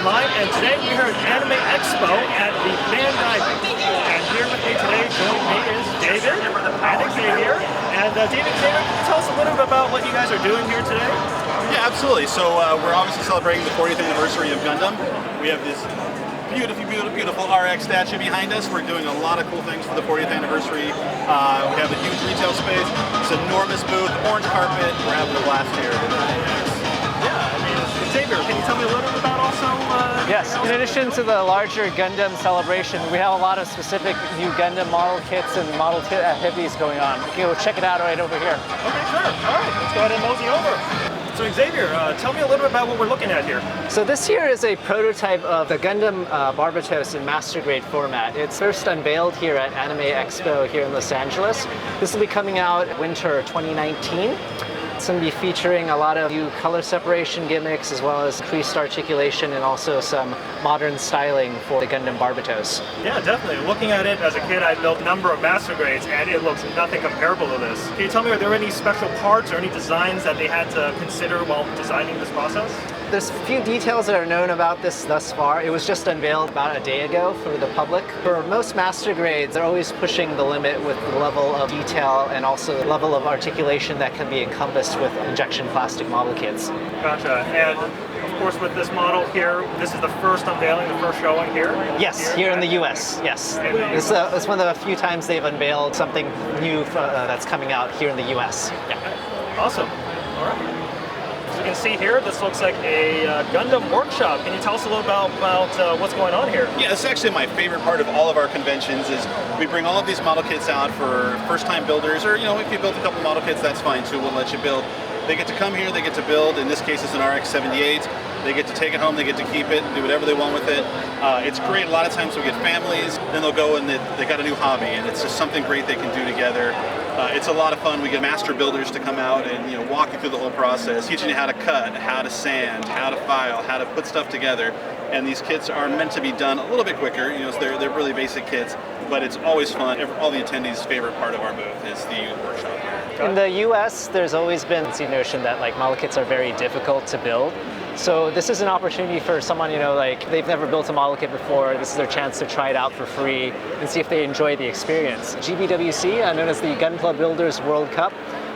Online, and today we're here at Anime Expo at the Bandai booth. And here with me today, joining me is David and Xavier. And David, Xavier, can you tell us a little bit about what you guys are doing here today? Yeah, absolutely. So we're obviously celebrating the 40th anniversary of Gundam. We have this beautiful RX statue behind us. We're doing a lot of cool things for the 40th anniversary. We have a huge retail space, this enormous booth, orange carpet. We're having a blast here. Xavier, can you tell me a little bit about also? Yes, in addition to the larger Gundam celebration, we have a lot of specific new Gundam model kits and model activities going on. You can go check it out right over here. Okay, sure. All right, let's go ahead and mosey over. So Xavier, tell me a little bit about what we're looking at here. So this here is a prototype of the Gundam Barbatos in master grade format. It's first unveiled here at Anime Expo here in Los Angeles. This will be coming out winter 2019. It's going to be featuring a lot of new color separation gimmicks as well as increased articulation and also some modern styling for the Gundam Barbatos. Yeah, definitely. Looking at it as a kid, I built a number of master grades and it looks nothing comparable to this. Can you tell me, are there any special parts or any designs that they had to consider while designing this process? There's a few details that are known about this thus far. It was just unveiled about a day ago for the public. For most master grades, they're always pushing the limit with the level of detail and also the level of articulation that can be encompassed with injection plastic model kits. Gotcha. And of course with this model here, this is the first unveiling, the first showing here? Yes, here in the US, yes. It's one of the few times they've unveiled something new that's coming out here in the US. Yeah. Awesome. All right. As you can see here, this looks like a Gundam workshop. Can you tell us a little about what's going on here? Yeah, this is actually my favorite part of all of our conventions is we bring all of these model kits out for first-time builders, or if you built a couple model kits, that's fine too, we'll let you build. They get to come here, they get to build. In this case, it's an RX-78. They get to take it home, they get to keep it, do whatever they want with it. It's great. A lot of times we get families, then they'll go and they got a new hobby, and it's just something great they can do together. It's a lot of fun. We get master builders to come out and walk you through the whole process, teaching you how to cut, how to sand, how to file, how to put stuff together. And these kits are meant to be done a little bit quicker. So they're really basic kits, but it's always fun. All the attendees' favorite part of our booth is the workshop here. In the US, there's always been the notion that model kits are very difficult to build. So this is an opportunity for someone, they've never built a model kit before. This is their chance to try it out for free and see if they enjoy the experience. GBWC, known as the Gun Club Builders World Cup,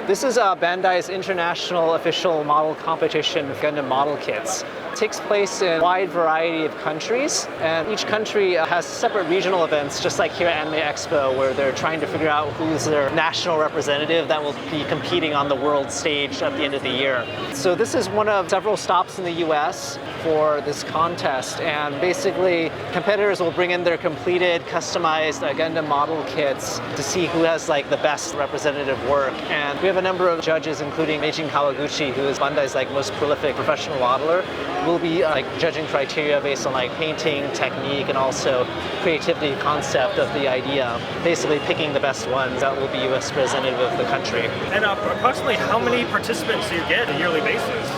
this is Bandai's international official model competition of Gundam model kits. It takes place in a wide variety of countries, and each country has separate regional events, just like here at Anime Expo, where they're trying to figure out who's their national representative that will be competing on the world stage at the end of the year. So this is one of several stops in the US for this contest, and basically competitors will bring in their completed, customized Gundam model kits to see who has the best representative work. And we have a number of judges, including Meijin Kawaguchi, who is Bandai's most prolific professional modeler, will be judging criteria based on painting, technique, and also creativity concept of the idea, basically picking the best ones that will be US representative of the country. And approximately how many participants do you get on a yearly basis?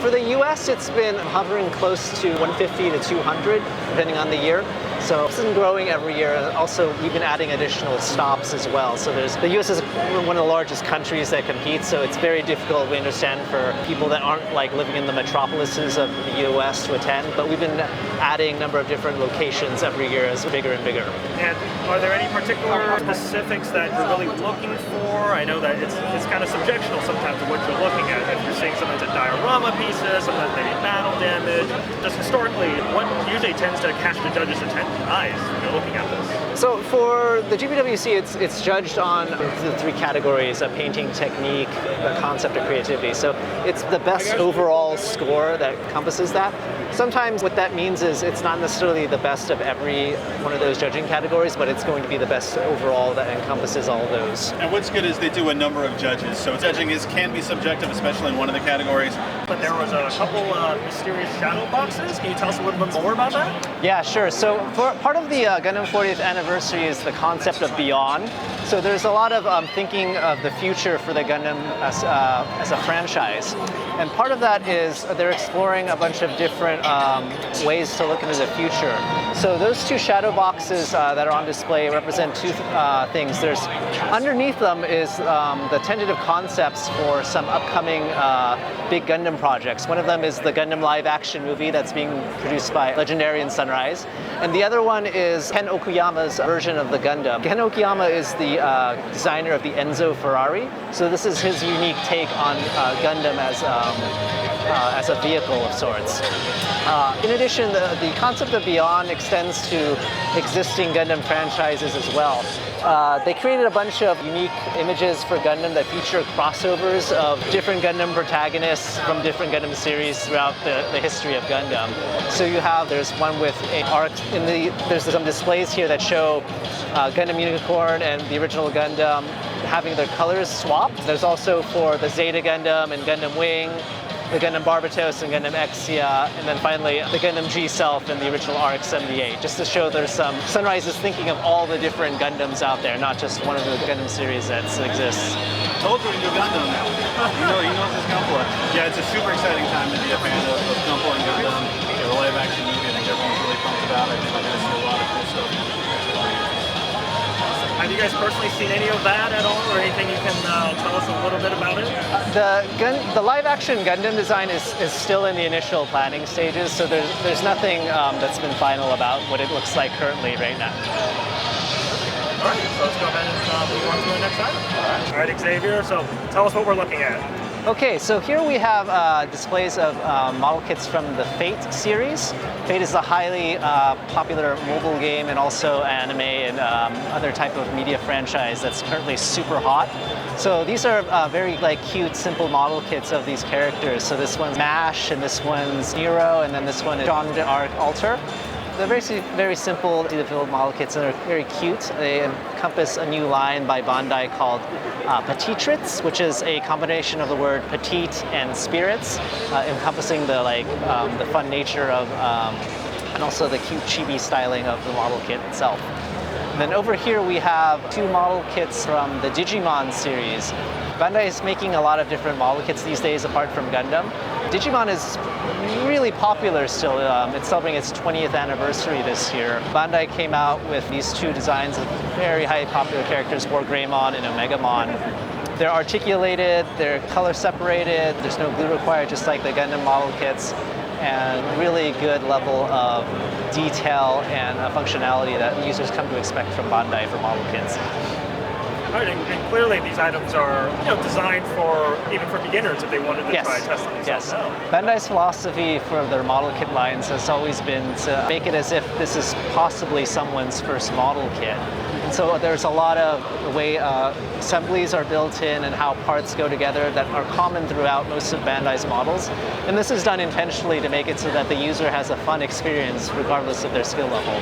For the US, it's been hovering close to 150 to 200, depending on the year. So it's been growing every year. Also, we've been adding additional stops as well. So the US is one of the largest countries that compete, so it's very difficult, we understand, for people that aren't living in the metropolises of the US to attend. But we've been adding a number of different locations every year as bigger and bigger. And are there any particular specifics that you're really looking for? I know that it's kind of subjectional sometimes to what you're looking at. If you're seeing something that's diorama pieces, sometimes maybe battle damage. Just historically, what usually tends to catch the judges' eyes when you're looking at this? So for the GBWC, it's judged on the three categories: painting, technique, the concept, of creativity. So it's the best overall score that encompasses that. Sometimes what that means is it's not necessarily the best of every one of those judging categories, but it's going to be the best overall that encompasses all of those. And what's good is they do a number of judges, so judging can be subjective, especially in one of the categories. But there was a couple mysterious shadow boxes. Can you tell us a little bit more about that? Yeah, sure. So part of the Gundam 40th anniversary is the concept of Beyond. So there's a lot of thinking of the future for the Gundam as a franchise. And part of that is they're exploring a bunch of different ways to look into the future. So those two shadow boxes that are on display represent two things. There's underneath them is the tentative concepts for some upcoming big Gundam projects. One of them is the Gundam live-action movie that's being produced by Legendary and Sunrise, and the other one is Ken Okuyama's version of the Gundam. Ken Okuyama is the designer of the Enzo Ferrari, so this is his unique take on Gundam as a vehicle of sorts. In addition, the concept of Beyond extends to existing Gundam franchises as well. They created a bunch of unique images for Gundam that feature crossovers of different Gundam protagonists from different Gundam series throughout the history of Gundam. So there's one with a arc there's some displays here that show Gundam Unicorn and the original Gundam having their colors swapped. There's also for the Zeta Gundam and Gundam Wing, the Gundam Barbatos and Gundam Exia, and then finally the Gundam G Self and the original RX-78, just to show there's some Sunrise is thinking of all the different Gundams out there, not just one of the Gundam series that exists. Told you into Gundam. He knows his Gunpla. Yeah, it's a super exciting time to be a fan of Gunpla and Gundam. The live action movie, I think everyone's really pumped about. I think we're going to see a lot of cool stuff. Have you guys personally seen any of that at all, or anything you can tell us a little bit about it? The live-action Gundam design is still in the initial planning stages, so there's nothing that's been final about what it looks like currently right now. All right, so let's go ahead and move on to the next item. All right, Xavier, so tell us what we're looking at. Okay, so here we have displays of model kits from the Fate series. Fate is a highly popular mobile game and also anime and other type of media franchise that's currently super hot. So these are very cute, simple model kits of these characters. So this one's MASH, and this one's Nero, and then this one is Jean d'Arc Alter. They're very simple, easy-to-build model kits, and they're very cute. They encompass a new line by Bandai called Petitrits, which is a combination of the word petite and spirits, encompassing the fun nature of, and also the cute chibi styling of the model kit itself. And then over here we have two model kits from the Digimon series. Bandai is making a lot of different model kits these days apart from Gundam. Digimon is really popular still. It's celebrating its 20th anniversary this year. Bandai came out with these two designs of very highly popular characters, War Greymon and Omegamon. They're articulated, they're color separated, there's no glue required, just like the Gundam model kits, and really good level of detail and functionality that users come to expect from Bandai for model kits. All right, and clearly these items are designed even for beginners if they wanted to try testing themselves out. Bandai's philosophy for their model kit lines has always been to make it as if this is possibly someone's first model kit. And so there's a lot of the way assemblies are built in and how parts go together that are common throughout most of Bandai's models. And this is done intentionally to make it so that the user has a fun experience regardless of their skill level.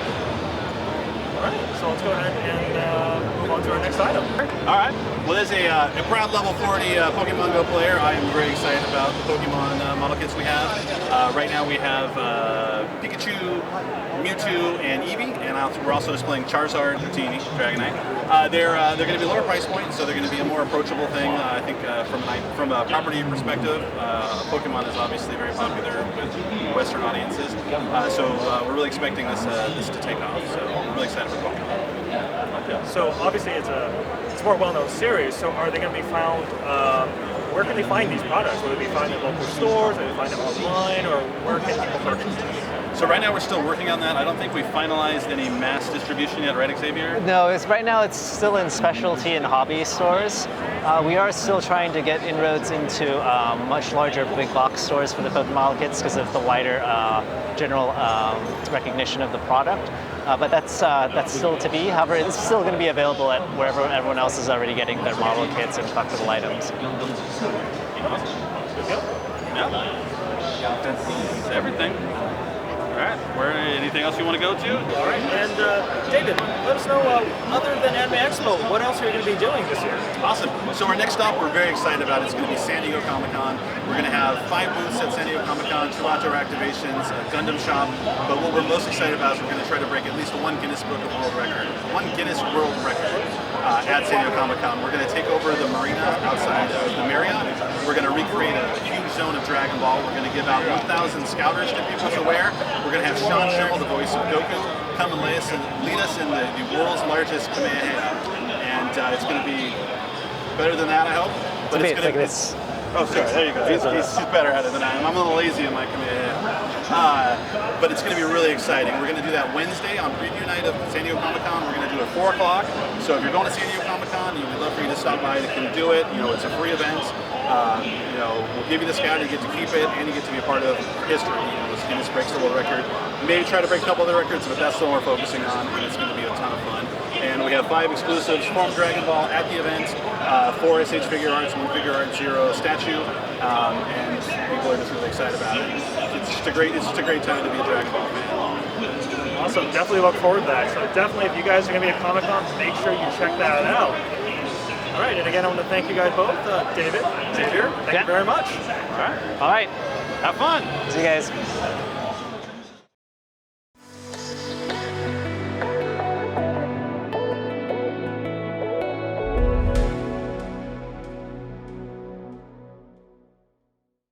All right, so let's go ahead and move on to our next item. All right. Well, as a proud level 40 Pokemon Go player, I am very excited about the Pokemon model kits we have. Right now we have Pikachu, Mewtwo, and Eevee, and we're also displaying Charizard, Dratini, Dragonite. They're going to be lower price point, so they're going to be a more approachable thing. I think from a property perspective, Pokemon is obviously very popular with Western audiences. So we're really expecting this to take off. So I'm really excited for Pokemon. So obviously it's a more well-known series. So are they going to be found? Where can they find these products? Will they be found in local stores? Will they find them online, or where can people purchase them? So right now we're still working on that. I don't think we've finalized any mass distribution yet, right, Xavier? No, right now it's still in specialty and hobby stores. We are still trying to get inroads into much larger big box stores for the Pokemon kits because of the wider general recognition of the product. But that's still to be. However, it's still going to be available at wherever everyone else is already getting their model kits and collectible items. Yeah. That's everything. All right. Anything else you want to go to? All right. And David, let us know, other than Anime Expo, what else are you going to be doing this year? Awesome. So our next stop we're very excited about. It's going to be San Diego Comic-Con. We're going to have 5 booths at San Diego Comic-Con, 2 outdoor activations, a Gundam shop. But what we're most excited about is we're going to try to break at least one Guinness World Record at San Diego Comic-Con. We're going to take over the marina outside of the Marriott. We're going to recreate a huge zone of Dragon Ball. We're going to give out 1,000 scouters to people to wear. We're going to have Sean Schimmel, the voice of Goku, come and lead us in the world's largest Kamehameha. And it's going to be better than that, I hope. But it's going to be... Oh, sorry, there you go. He's better at it than I am. I'm a little lazy in my Kamehameha. But it's going to be really exciting. We're going to do that Wednesday on preview night of San Diego Comic-Con. We're going to do it at 4 o'clock. So if you're going to San Diego Comic-Con, we'd love for you to stop by. You can do it. You know, it's a free event. You know, we'll give you the scout, you get to keep it, and you get to be a part of history. You know, Guinness breaks the world record. Maybe try to break a couple other records, but that's the one we're focusing on, and it's going to be a ton of fun. And we have 5 exclusives from Dragon Ball at the event, 4 SH figure arts, 1 figure art, 0 statue, and people are just really excited about it. It's just a great time to be a Dragon Ball fan. Awesome, definitely look forward to that. So definitely, if you guys are going to be at Comic-Con, make sure you check that out. All right, and again, I want to thank you guys both, David, Xavier. Thank you very much. All right. Have fun. See you guys.